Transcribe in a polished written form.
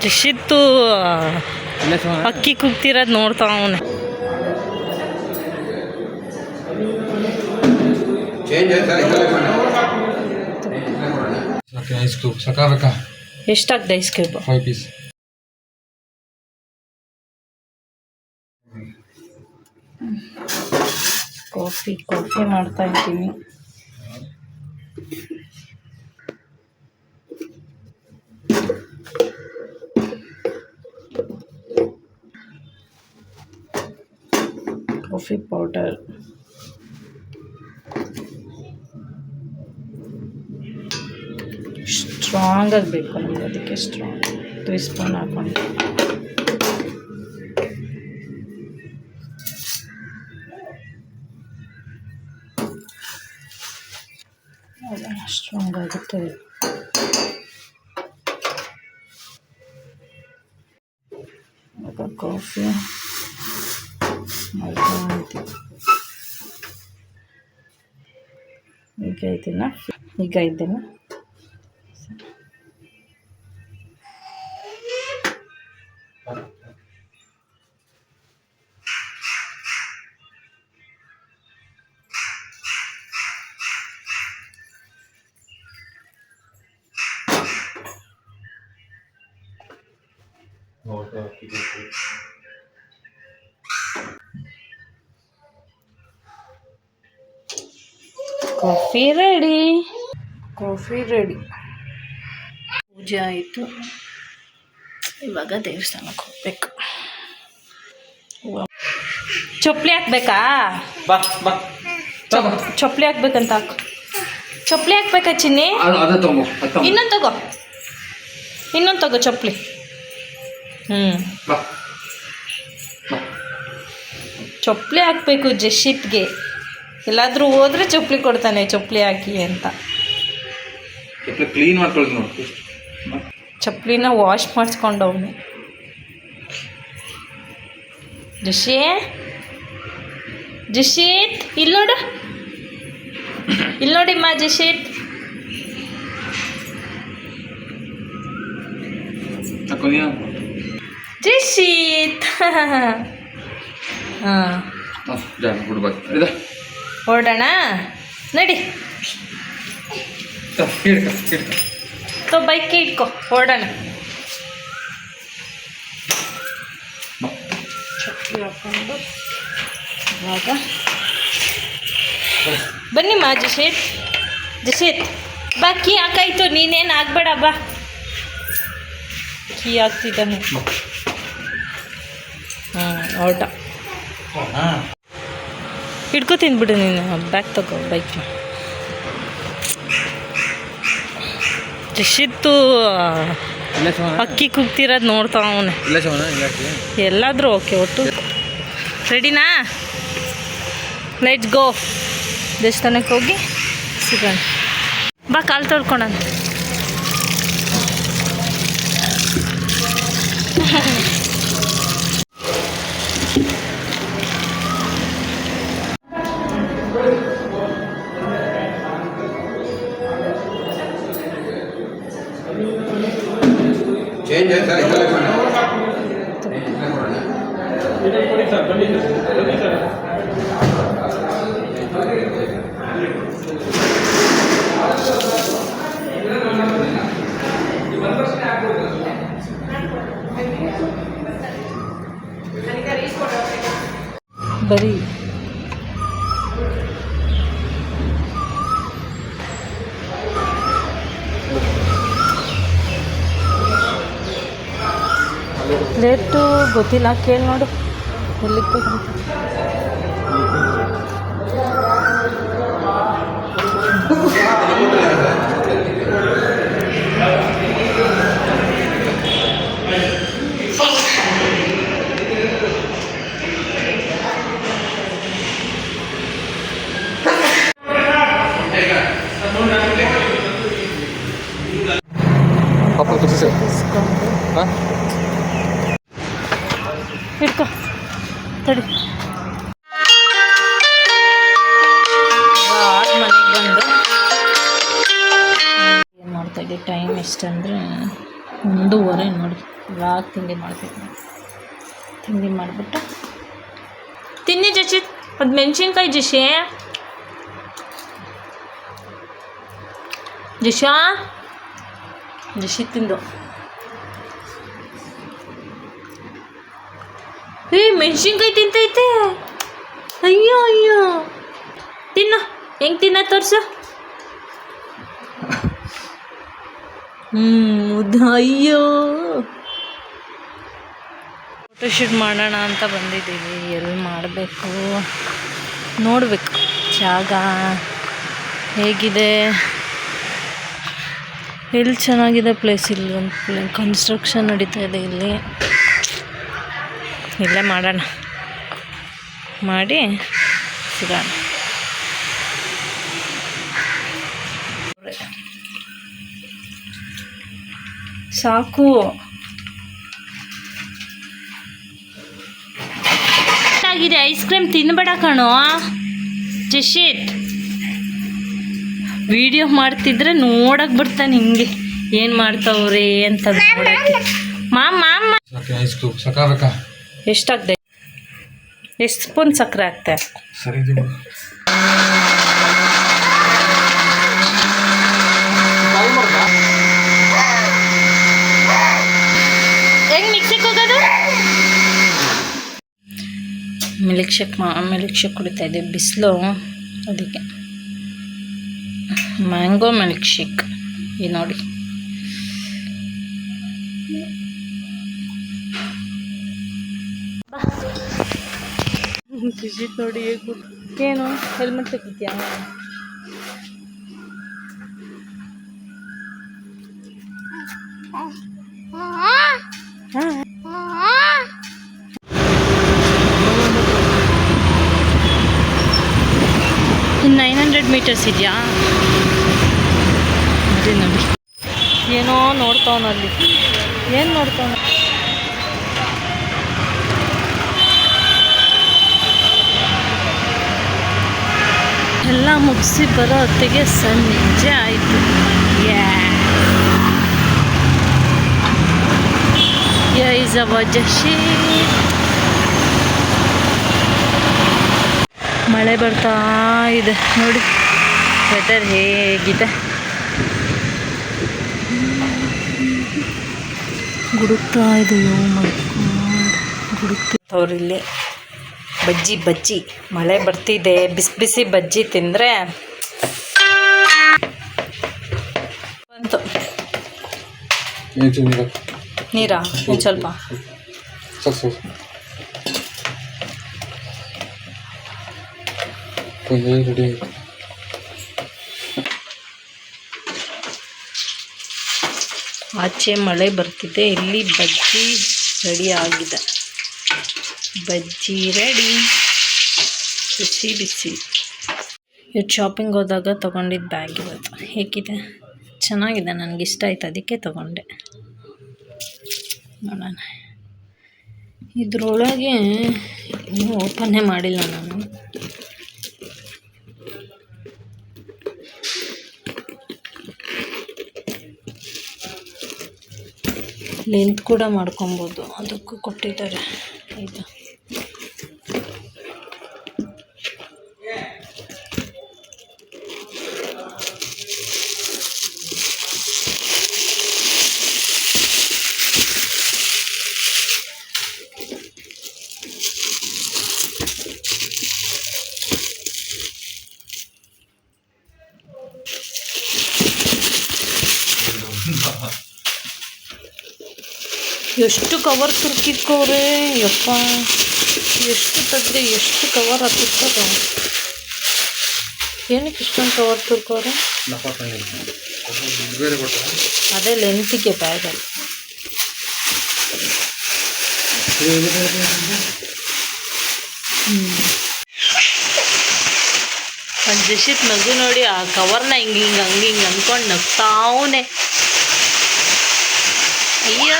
ರಿಷಿತ್ತು ಅಕ್ಕಿ ಕುಗ್ತಿರೋದು ನೋಡ್ತಾವ ಅವನು. ಎಷ್ಟಾಗ್ದೆ ice cube? 5 piece. Coffee ಮಾಡ್ತಾ ಇದ್ದೀನಿ. ಕಾಫಿ ಪೌಡರ್, ಸ್ಟ್ರಾಂಗ್ ಆಗಬೇಕು ನಮಗೆ, ಅದಕ್ಕೆ ಸ್ಟ್ರಾಂಗ್ 2 ಸ್ಪೂನ್ ಹಾಕೊಂಡು ಸ್ಟ್ರಾಂಗ್ ಆಗುತ್ತೆ. ಕಾಫಿ ಈಗ ಇದೆನಾ ಕಾಫಿ ರೆಡಿ. ಪೂಜೆ ಆಯಿತು. ಇವಾಗ ದೇವಸ್ಥಾನಕ್ಕೆ ಹೋಗ್ಬೇಕು. ಚಪ್ಪಲಿ ಹಾಕ್ಬೇಕಾ? ಚಪ್ಪಲಿ ಹಾಕ್ಬೇಕಂತ ಹಾಕು. ಚಪ್ಪಲಿ ಹಾಕ್ಬೇಕಾ ಚಿನ್ನಿ? ಇನ್ನೊಂದು ತಗೋ ಚಪ್ಪಲಿ. ಚಪ್ಪಲಿ ಹಾಕ್ಬೇಕು ಜಶಿತ್ಗೆ. ಎಲ್ಲಾದರೂ ಹೋದ್ರೆ ಚಪ್ಪಲಿ ಕೊಡ್ತಾನೆ, ಚಪ್ಪಲಿ ಹಾಕಿ ಅಂತ. ಕ್ಲೀನ್ ಮಾಡ್ಕೊಳ್ಳಿ ನೋಡಿ. ಚಪ್ಪಲಿನ ವಾಶ್ ಮಾಡಿಸ್ಕೊಂಡವನು. ಜಶಿತ್ ಇಲ್ಲಿ ನೋಡಿಮ್ಮ ಜಶಿತ್. ಜಶಿತ್ ಹೊರಡೋಣ ನಡಿ. ಬೈಕ್ ಇಟ್ಕೊ, ಹೊರಡೋಣ. ಚಪ್ಪಲಿ ಹಾಕೊಂಡು ಇವಾಗ ಬನ್ನಿಮ್ಮ ಜಶಿತ್ ಬಾ. ಕೀ ಹಾಕಾಯ್ತು, ನೀನೇನು ಆಗ್ಬೇಡ ಬಾ. ಕೀ ಹಾಕ್ತಿದ್ದಾನೆ. ಹೊರಟ. ಹಿಡ್ಕೊತೀನಿ ಬಿಡು ನೀನು. ಬ್ಯಾಗ್ ತಗೋ, ಬೈಕ್ನ. ಜಶಿತ್ತು ಅಕ್ಕಿ ಕುಗ್ತಿರೋದು ನೋಡ್ತಾವ ಅವನು. ಎಲ್ಲಾದರೂ ಓಕೆ. ಒಟ್ಟು ರೆಡಿನಾ? Let's go. ದೇವಸ್ಥಾನಕ್ಕೆ ಹೋಗಿ ಸಿಗೋಣ ಬಾ. ಕಾಲು ತೊಳ್ಕೊಳೋಣ. ಬರೀ ಪ್ಲೇಟು ಗೊತ್ತಿಲ್ಲ, ಕೇಳಿ ನೋಡು ಎಲ್ಲಿಕ್ಬೇಕಂತ. ಹಿಡ್ಕೊ ತಡಿ. ಮನೆಗೆ ಬಂದು ಏನು ಮಾಡ್ತಾಯಿದ್ದೆ. ಟೈಮ್ ಎಷ್ಟಂದರೆ 1:30 ನೋಡಿ. ಇವಾಗ ತಿಂಡಿ ಮಾಡಬೇಕು. ತಿಂಡಿ ಮಾಡಿಬಿಟ್ಟು ತಿನ್ನಿ ಜಶಿತ್. ಅದು ಮೆಣಸಿನ್ಕಾಯಿ ಜಶಿ. ಜಶಿತ್ ತಿಂದು. ಮೆಣಸಿನ್ಕಾಯಿ ತಿಂತೈತೆ. ಅಯ್ಯೋ ಅಯ್ಯೋ, ತಿನ್ನು. ಹೆಂಗೆ ತಿನ್ನ ತೋರಿಸು. ಅಯ್ಯೋ. ಫೋಟೋಶೂಟ್ ಮಾಡೋಣ ಅಂತ ಬಂದಿದ್ದೀವಿ. ಎಲ್ಲಿ ಮಾಡಬೇಕು ನೋಡಬೇಕು. ಜಾಗ ಹೇಗಿದೆ, ಎಲ್ಲಿ ಚೆನ್ನಾಗಿದೆ ಪ್ಲೇಸ್. ಇಲ್ಲಿ ಒಂದು ಕನ್ಸ್ಟ್ರಕ್ಷನ್ ನಡೀತಾ ಇದೆ. ಇಲ್ಲೇ ಮಾಡೋಣ. ಮಾಡಿ ಸಿಗೋಣ. ಸಾಕು. ಆಗಿದೆ. ಐಸ್ ಕ್ರೀಮ್ ತಿನ್ಬೇಡ ಕಣೋ ಜಶಿತ್. ವಿಡಿಯೋ ಮಾಡ್ತಿದ್ರೆ ನೋಡಕ್ಕೆ ಬರ್ತಾನೆ ಹಿಂಗೆ ಏನು ಮಾಡ್ತಾವ್ರೆ ಅಂತ ನೋಡಕ್ಕೆ. ಮಾಮ ಎಷ್ಟಾಗ್ದೆ? ಎಷ್ಟು ಸ್ಪೂನ್ ಸಕ್ಕರೆ ಹಾಕ್ತೆ? ಹೆಂಗೆ ಮಿಕ್ಸಿಗೆ ಹೋಗೋದು? ಮಿಲ್ಕ್ ಶೇಕ್ ಕುಡಿತಾ ಇದೆ. ಬಿಸಿಲು, ಅದಕ್ಕೆ ಮ್ಯಾಂಗೋ ಮಿಲ್ಕ್ ಶೇಕ್. ಈ ನೋಡಿ, ನೋಡಿ ಹೇಗೆ. ಏನು ಹೆಲ್ಮೆಟ್ ತೆಗಿದ್ಯಾ? ಇನ್ನು 900 ಮೀಟರ್ಸ್ ಇದೆಯಾ? ಅದೇ ನೋಡಿ, ಏನೋ ನೋಡ್ತಾವನಲ್ಲಿ. ಏನು ನೋಡ್ತಾವ? ಎಲ್ಲ ಮುಗಿಸಿ ಬರೋ ಹೊತ್ತಿಗೆ ಸಂಜೆ ಆಯಿತು. ಈಸ್ ಅವರ್ ಜಶಿತ್. ಮಳೆ ಬರ್ತಾ ಇದೆ ನೋಡಿ. ವೆದರ್ ಹೇಗಿದೆ. ಗುಡುಕ್ತಾ ಇದೆಯೋ ಗುಡುಕ್ತವ್ರಿಲ್ಲಿ. ಬಜ್ಜಿ ಮಳೆ ಬರ್ತಿದೆ. ಬಿಸಿ ಬಜ್ಜಿ ತಿಂದರೆ ಬಂತು. ನೀರಾ ಒಂದು ಸ್ವಲ್ಪ. ಆಚೆ ಮಳೆ ಬರ್ತಿದೆ. ಇಲ್ಲಿ ಬಜ್ಜಿ ರೆಡಿ ಆಗಿದೆ. ಬಜ್ಜಿ ರೆಡಿ, ಬಿಸಿ. ಇವತ್ತು ಶಾಪಿಂಗ್ ಹೋದಾಗ ತೊಗೊಂಡಿದ್ದು ಬ್ಯಾಗ್ ಇವತ್ತು. ಹೇಗಿದೆ? ಚೆನ್ನಾಗಿದೆ, ನನಗಿಷ್ಟ ಆಯ್ತು, ಅದಕ್ಕೆ ತೊಗೊಂಡೆ. ನೋಡೋಣ. ಇದರೊಳಗೆ ಇನ್ನೂ ಓಪನ್ನೇ ಮಾಡಿಲ್ಲ ನಾನು. ಲೆಂತ್ ಕೂಡ ಮಾಡ್ಕೊಬೋದು, ಅದಕ್ಕೂ ಕೊಟ್ಟಿದ್ದಾರೆ. ಆಯಿತಾ? ಎಷ್ಟು ಕವರ್ ತುರ್ಕಿಕ್ಕವ್ರೆ ಯಪ್ಪ. ಎಷ್ಟು ತೆಗ್ದೆ, ಎಷ್ಟು ಕವರ್ ಹತ್ತಿರ್ತದೆ. ಏನಕ್ಕೆ ಇಷ್ಟೊಂದು ಕವರ್ ತುರ್ಕೋರೆ? ಅದೇ ಲೆಂತಿಗೆ ಬ್ಯಾಗಲ್ಲಿ. ಒಂದು ಜಶಿತ್ ನಗು ನೋಡಿ. ಆ ಕವರ್ನ ಹಿಂಗೆ ಅಂದ್ಕೊಂಡು ನಗ್ತಾವನೆ. ಅಯ್ಯೋ